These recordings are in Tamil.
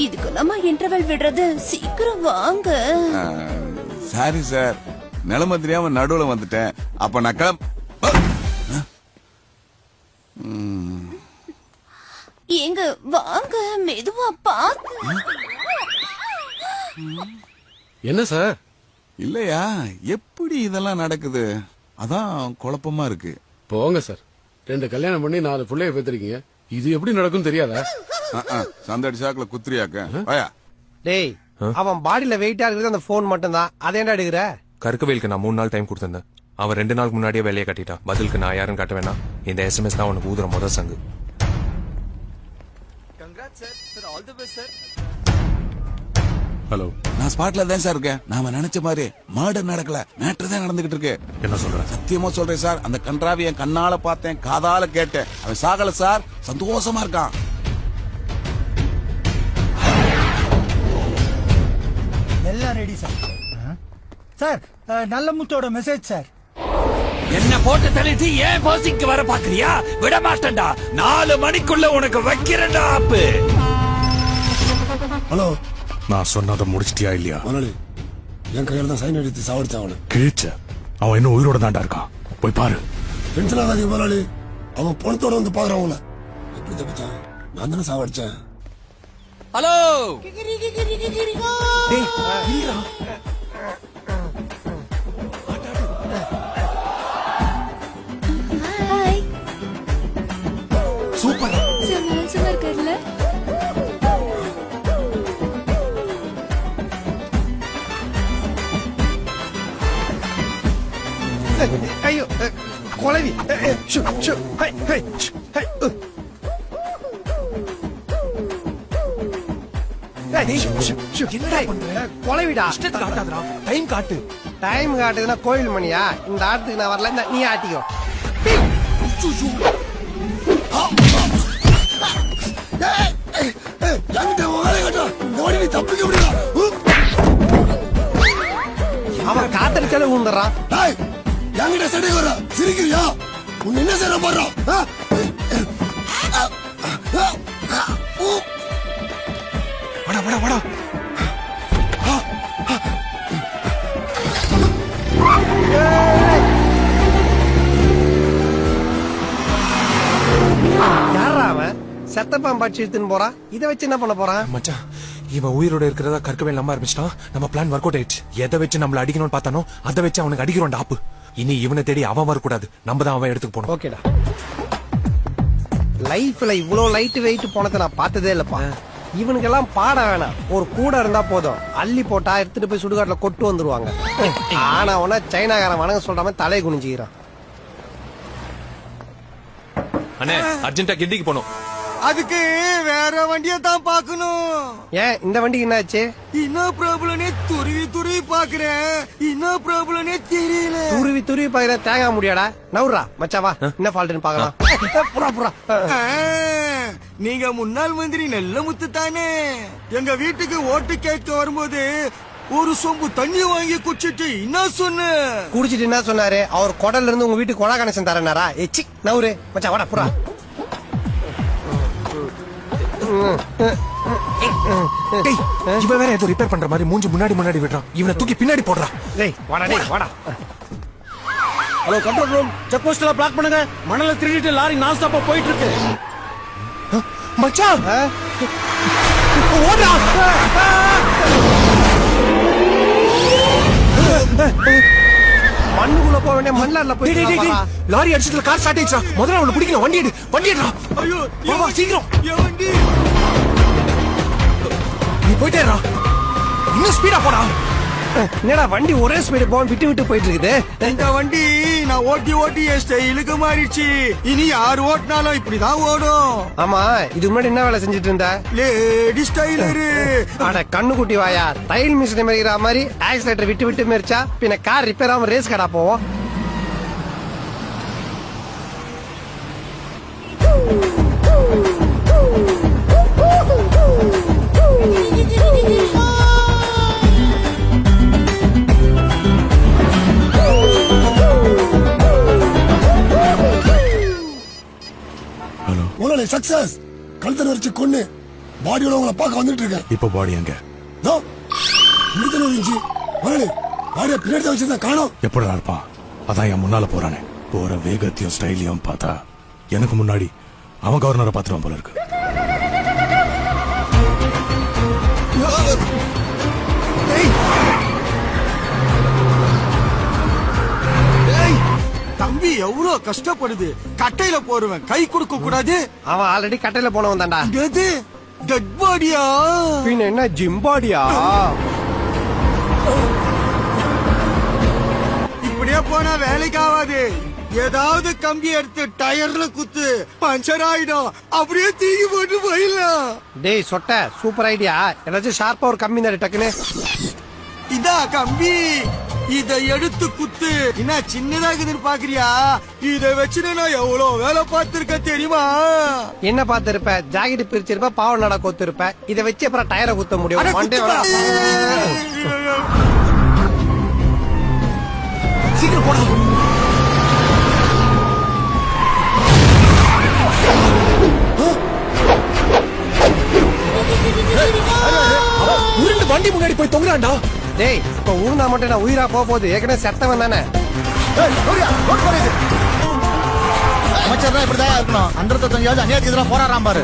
இதுக்கு நம்ம இன்டர்வல் விடுறது, சீக்கிரம் வாங்க. சாரி சார், நிலைமை தெரியாம நடுவுல வந்துட்டேன். அப்ப நான் எங்க வாங்க, மெதுவா பாத்து. என்ன சார்? இல்லையா, எப்படி இதெல்லாம் நடக்குது? அதான் குழப்பமா இருக்கு. போங்க சார், 2 கல்யாணம் பண்ணி 4 பிள்ளைய பெற்றிருக்கீங்க. இது எப்படி நடக்கும் தெரியாதா? சந்தடி சாக்குல குத்துறியாக்க வாயா. டேய், அவன் பாடியில வெயிட்டா இருக்கிறது அந்த போன் மட்டும் தான். அதை ஏன்டா எடுக்கிற? கருக்கவேலுக்கு நான் 3 நாள் டைம் கொடுத்திருந்தேன். அவன் 2 நாளுக்கு முன்னாடியே வேலையை கட்டிட்டான். பதிலுக்கு நான் யாரும் காட்ட வேணாம். இந்த SMS தான் உனக்கு ஊதுற முதல் சங்கு. ஹலோ, நான் ஸ்பாட்ல தான் சார் இருக்கேன். நாம நினைச்ச மாதிரி மர்டர் நடக்கல, மேட்டர் தான் நடந்துகிட்டு இருக்கு. என்ன சொல்ற? சத்தியமா சொல்றேன் சார், அந்த கன்றாவி என் கண்ணால பார்த்தேன், காதால கேட்டேன். அவன் சாகல சார், சந்தோஷமா இருக்கான். எல்லாம் ரெடி சார். சார், நல்ல முத்தோட மெசேஜ் சார். என்ன போட்டு தள்ளிட்டு ஏன் போசிக்கு வர பாக்குறியா? விட மாட்டேன்டா. 4 மணிக்குள்ள உனக்கு வைக்கிறேன்டா ஆப்பு. ஹலோ, நான் சொன்னதை முடிச்சிட்டியா இல்லையா? முதலாளி, என் கையில தான் சைன் அடித்து சாவடிச்சான் அவனு. கிழிச்ச அவன் இன்னும் உயிரோட தாண்டா இருக்கான். போய் பாரு. டென்ஷன் ஆகாதீங்க முதலாளி, அவன் பணத்தோட வந்து பாக்குறான் அவங்கள. எப்படி தப்பிச்சான்? நான் தானே சாவடிச்சேன். Hello, hi. சூப்பர். சும்மா இருக்காருல்ல? ஐயோ, கொலவி. கொலவிடா. டைம் காட்டு. டைம் காட்டுதுன்னா கோயில் மணியா? இந்த ஆட்டுக்கு நான் வரல, நீ ஆட்டிக்கோ. அவன் காத்தடிச்சாலே ஊந்துறான். என்கிட்ட சண்டை வர சிரிக்கிறியா? உன் என்ன செய்ய போறான்? வாடா வாடா வாடா. யாரா அவன்? செத்தப்பான் பாட்சி எடுத்துன்னு போறான். இதை வச்சு என்ன பண்ண போறான்? மச்சான், இவன் உயிரோட இருக்கிறதா கற்கவே நம்ப ஆரம்பிச்சிட்டான். நம்ம பிளான் ஒர்க் அவுட் ஆயிடுச்சு. எதை வச்சு நம்மள அடிக்கணும்னு பார்த்தானோ அதை வச்சு அவனுக்கு அடிக்கிறோம் ஆப்பு. இனி இவனை தேடி அவன் வரக்கூடாது, நம்ம தான் அவன் எடுத்துக்கு போனோம். ஓகேடா. லைஃப்ல இவ்வளவு லைட் வெயிட் போனதை நான் பார்த்ததே இல்லப்பா. இவனுக்கெல்லாம் பாட வேணாம், ஒரு கூட இருந்தா போதும். அள்ளி போட்டா எடுத்துட்டு போய் சுடுகாட்டுல கொட்டு வந்துருவாங்க. ஆனா உன சைனாக்காரன் வணங்க சொல்றாம தலையை குனிஞ்சுக்கிறான். அண்ணே, அர்ஜென்ட்டா கிண்டிக்கு போனோம். அதுக்கு வேற வண்டியை தான் பாக்கணும். ஏன் இந்த வண்டிக்கு என்னாச்சு? என்ன ப்ராப்ளம்னே துருவி துருவி பாக்குறேன். என்ன ப்ராப்ளம்னே தெரியல. துருவி துருவி பாக்குற தேங்க முடியாடா. நவுறா மச்சாவா, என்ன ஃபால்ட்னு பாக்கலாம். புறா புறா. நீங்க முன்னாள் மந்திரி நல்ல முத்து தானே? எங்க வீட்டுக்கு ஓட்டு கேட்க வரும்போது ஒரு சொம்பு தண்ணி வாங்கி குடிச்சிட்டு என்ன சொன்ன? குடிச்சிட்டு என்ன சொன்னாரு? அவர் குடல்ல இருந்து உங்க வீட்டுக்கு கொடா கனெக்ஷன் தரனாரா? எச்சி நவுரு மச்சா, வாடா புறா. இவன் வேற ஏதோ ரிப்பேர் பண்ற மாதிரி மூஞ்சி முன்னாடி விடுறான். இவனை தூக்கி பின்னாடி போடுறான். டேய் வாடா, டேய் வாடா. ஹலோ, கண்ட்ரோல் ரூம், செக் போஸ்ட்ல பிளாக் பண்ணுங்க. மணல திருடிட்டு லாரி நான் ஸ்டாப்பா போயிட்டு இருக்கு. மச்சான் ஓடுறா. மண்ணுக்குள்ள போக வேண்டிய மண்ணார்ல போய் லாரி அடிச்சதுல கார் ஸ்டார்ட் ஆயிடுச்சா? முதல்ல அவனை பிடிக்கணும். வண்டி எடுறா. ஐயோ, வா சீக்கிரம். என் வண்டி. நீ போயிட்டேறா, இன்னும் ஸ்பீடா போடா. என்னடா வண்டி ஒரே ஸ்பீடு போக விட்டு விட்டு போயிட்டு இருக்குது. இந்த வண்டி நான் ஓட்டி ஓட்டி என் ஸ்டைலுக்கு மாறிடுச்சு. இனி யார் ஓட்டினாலும் இப்படிதான் ஓடும். ஆமா, இதுக்கு முன்னாடி என்ன வேலை செஞ்சுட்டு இருந்த? லேடி ஸ்டைலரு. அட கண்ணு குட்டி வாயா, தையல் மிஷின் மேய்க்கிற மாதிரி ஆக்சிலேட்டர் விட்டு விட்டு மேரிச்சா பின்ன கார் ரிப்பேர் ஆகாம ரேஸ் கடா போவோம். முதலாளி சக்சஸ். கழுத்தனை வச்சு கொன்னு பாடியோட உங்களை பார்க்க வந்துட்டு இருக்கேன். இப்ப பாடி எங்க? தோ, இங்கதானே இருந்துச்சு. முதலாளி, பாடியை பின்னாடி தான் வச்சிருந்தா காணோம். எப்படிடா இருப்பான்? அதான் என் முன்னால போறானே. போற வேகத்தையும் ஸ்டைலையும் பார்த்தா எனக்கு முன்னாடி அவன் கவர்னரை பாத்துருவான் போல இருக்கு. தம்பி எவ்வளவு கஷ்டப்படுது. கட்டையில போடுவேன், கை கொடுக்க கூடாது. அவன் ஆல்ரெடி கட்டையில போனவன் தான்டா. எது டெட் பாடியா? பின்ன என்ன ஜிம்பாடியா? இப்படியே போனா வேலைக்கு ஆகாது. ஏதாவது கம்பி எடுத்து டயர்ல குத்து, பஞ்சர் ஆயிடும். அப்படியே தூக்கி போட்டு போயிடலாம். டேய் சொட்ட, சூப்பர் ஐடியா. ஏதாச்சும் ஷார்ப்பா ஒரு கம்மி தானே டக்குன்னு. இதா கம்பி, இத எடுத்து குத்து. என்ன சின்னதாகுதுன்னு பாக்குறியா? இத வச்சுட்டு நான் எவ்வளவு வேலை பார்த்திருக்க தெரியுமா? என்ன பார்த்திருப்ப? ஜாக்கெட் பிரிச்சிருப்ப, பாவ நட கொத்திருப்ப. இதை வச்சு அப்புறம் டயரை குத்த அட, முடியும். மண்டே குத்துப்பா. சீக்கிரம் போடா. உருண்டு வண்டி முன்னாடி போய் தொங்குறான்டா. டேய், இப்ப ஊர்னா மட்டும் நான் உயிரா போக போகுது. ஏற்கனவே செத்தவன் தானே. அமைச்சர் தான் இப்படிதான் இருக்கணும். 195 அநியாயத்துக்கு எதிராக போராடுறான் பாரு.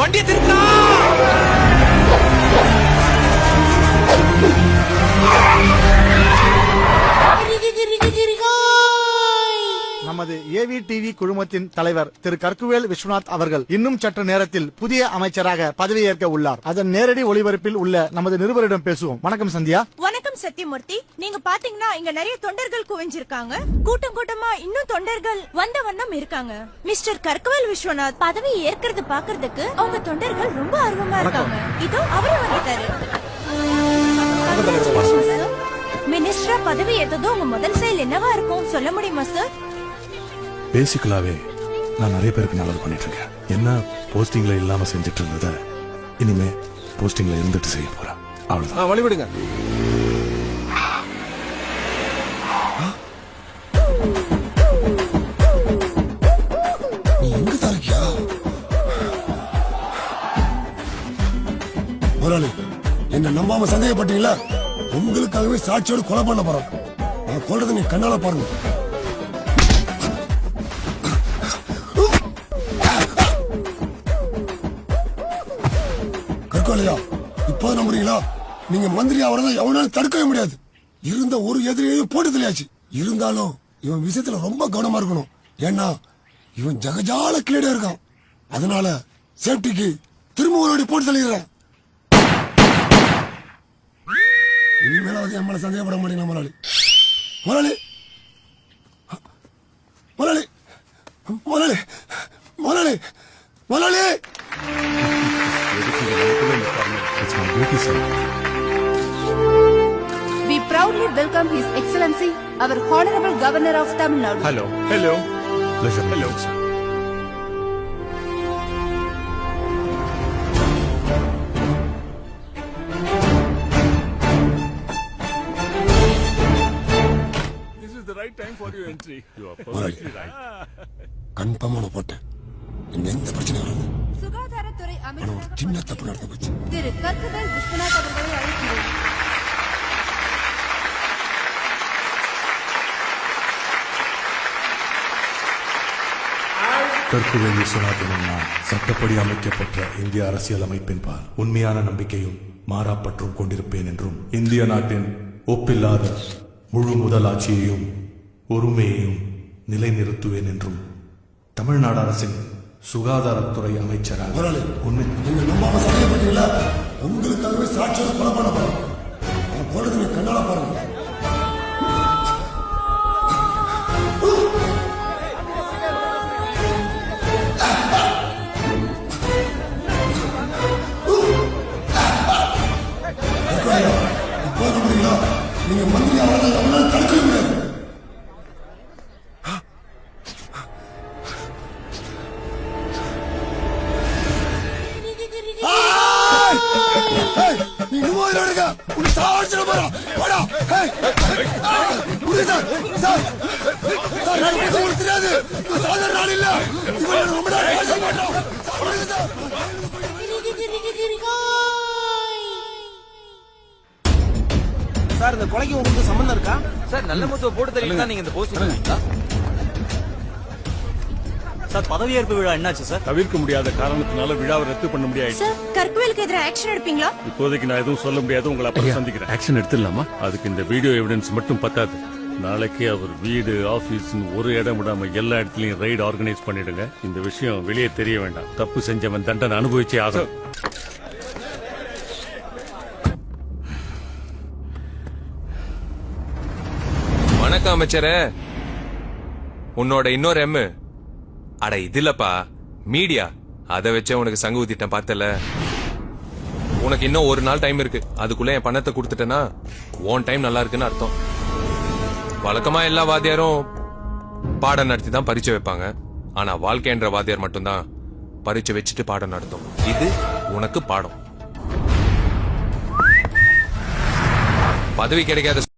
வண்டியை திருப்பினா. நமது ஏவி டிவி குழுமத்தின் தலைவர் திரு கற்குவேல் விஸ்வநாத் அவர்கள் இன்னும் சற்று நேரத்தில் புதிய அமைச்சராக பதவியேற்க உள்ளார். அதன் நேரடி ஒளிபரப்பில் உள்ள நமது நிருபரிடம் பேசுவோம். வணக்கம் சந்தியா. வணக்கம் சத்யமூர்த்தி. நீங்க பாத்தீங்கன்னா இங்க நிறைய தொண்டர்கள் குவிஞ்சிருக்காங்க. கூட்டம் கூட்டமா இன்னும் தொண்டர்கள் வந்த வண்ணம் இருக்காங்க. மிஸ்டர் கற்குவேல் விஸ்வநாத் பதவி ஏற்கிறது பாக்குறதுக்கு அவங்க தொண்டர்கள் ரொம்ப ஆர்வமா இருக்காங்க. இதோ அவரே வந்துட்டாரு. மினிஸ்டரா பதவி ஏற்றதும் உங்க முதல் செயல் என்னவா இருக்கும் சொல்ல முடியுமா சார்? பேசிக்கலாவே நான் நிறைய பேருக்கு நல்லது பண்ணிட்டு இருக்கேன். என்ன போஸ்டிங்ல இல்லாம செஞ்சுட்டு இருந்தத இனிமே போஸ்டிங்ல இருந்துட்டு செய்ய போறேன். அவ்வளவுதான். வழிவிடுங்க. நீ இங்க தான் இருக்கியா? முதலாளி, என்ன நம்பாம சந்தேகப்பட்டீங்களா? உங்களுக்காகவே சாட்சியோடு கொலை பண்ண போறோம். நான் கொல்றதை நீ கண்ணால பாருங்க. கற்கோலையா, இப்போ நம்புறீங்களா? நீங்க மந்திரி அவரை எவனாலும் தடுக்கவே முடியாது. இருந்த ஒரு எதிரியையும் போட்டு தெரியாச்சு. இருந்தாலும் இவன் விஷயத்துல ரொம்ப கவனமா இருக்கணும். ஏன்னா இவன் ஜகஜால கிளீடா இருக்கான். அதனால சேஃப்டிக்கு திரும்ப ஒரு போட்டு தள்ளிடுறேன். இனிமேலாவது என் மேல சந்தேகப்பட மாட்டீங்க முதலாளி. முதலாளி, முதலாளி, முதலாளி, முதலாளி, முதலாளி. It's my duty, sir. We proudly welcome His Excellency, our Honorable Governor of Tamil Nadu. Hello. Hello. Pleasure. Hello, sir. கன்ஃபார்மான போட்டேன். எந்த பிரச்சனையும் வராது. சுகாதாரத்துறை ஆனா ஒரு அமைச்சர் சின்ன தப்பு நடந்து போச்சு. திரு கற்குவேல் விஸ்வநாத் அவர்களை அழைக்கிறோம். கற்குவேல் விஸ்வநாதன் நான் சட்டப்படி அமைக்கப்பட்ட இந்திய அரசியல் அமைப்பின் பால் உண்மையான நம்பிக்கையும் மாறாப்பற்றும் கொண்டிருப்பேன் என்றும் இந்திய நாட்டின் ஒப்பில்லாத முழு முதலாட்சியையும் ஒருமையையும் நிலைநிறுத்துவேன் என்றும் தமிழ்நாடு அரசின் சுகாதாரத்துறை அமைச்சராக முதலாளி, உண்மை நீங்க நம்பாம சந்தேகப்பட்டீங்களா? உங்களுக்காகவே சாட்சியோடு கொலை பண்ண போறோம். நான் போடுறது நீங்க கண்ணால பாருங்க. இப்போ நம்புறீங்களா? நீங்க மந்திரி அவரை எவனாலும் தடுக்கவே முடியாது. நீ மூவாயிரம் எடுக்க உன்னை சாவடிச்சிட போறா. விடுங்க சார் சார் சார் நான் பத்தி உங்களுக்கு தெரியாது இவன் சாதாரண ஆள் இல்ல இவன் ரொம்ப நாள் பேச மாட்டோம் விடுங்க சார் சார் இந்த கொலைக்கு உங்களுக்கு சம்பந்தம் இருக்கா? சார் நல்ல முத்துவ போட்டு தள்ளிட்டு தான் நீங்க இந்த போஸ்ட் பண்ணீங்களா? சார் பதவியேற்பு விழா என்னாச்சு சார்? தவிர்க்க முடியாத காரணத்தினால விழாவை ரத்து பண்ண முடியாது. சார் கற்குவேலுக்கு எதிராக ஆக்ஷன் எடுப்பீங்களா? இப்போதைக்கு நான் எதுவும் சொல்ல முடியாது. உங்களை அப்புறம் சந்திக்கிறேன். ஆக்ஷன் எடுத்துடலாமா? அதுக்கு இந்த வீடியோ எவிடன்ஸ் மட்டும் பத்தாது. நாளைக்கு அவர் வீடு ஆபீஸ் ஒரு இடம் விடாம எல்லா இடத்துலயும் ரைடு ஆர்கனைஸ் பண்ணிடுங்க. இந்த விஷயம் வெளியே தெரிய வேண்டாம். தப்பு செஞ்சவன் தண்டனை அனுபவிச்சே ஆகும். வணக்கம் அமைச்சரே. உன்னோட இன்னொரு எம் அட இதுலப்பா மீடியா அத வச்சே உனக்கு சங்கு ஊத்திட்டேன் பார்த்தல. உனக்கு இன்னும் ஒரு நாள் டைம் இருக்கு. அதுக்குள்ள என் பணத்தை கொடுத்துட்டேன்னா உன் டைம் நல்லா இருக்குன்னு அர்த்தம். வழக்கமா எல்லா வாத்தியாரும் பாடம் நடத்தி தான் பரீட்சை வைப்பாங்க. ஆனா வாழ்க்கைன்ற வாத்தியார் மட்டும்தான் பரீட்சை வச்சுட்டு பாடம் நடத்தும். இது உனக்கு பாடம். பதவி கிடைக்காத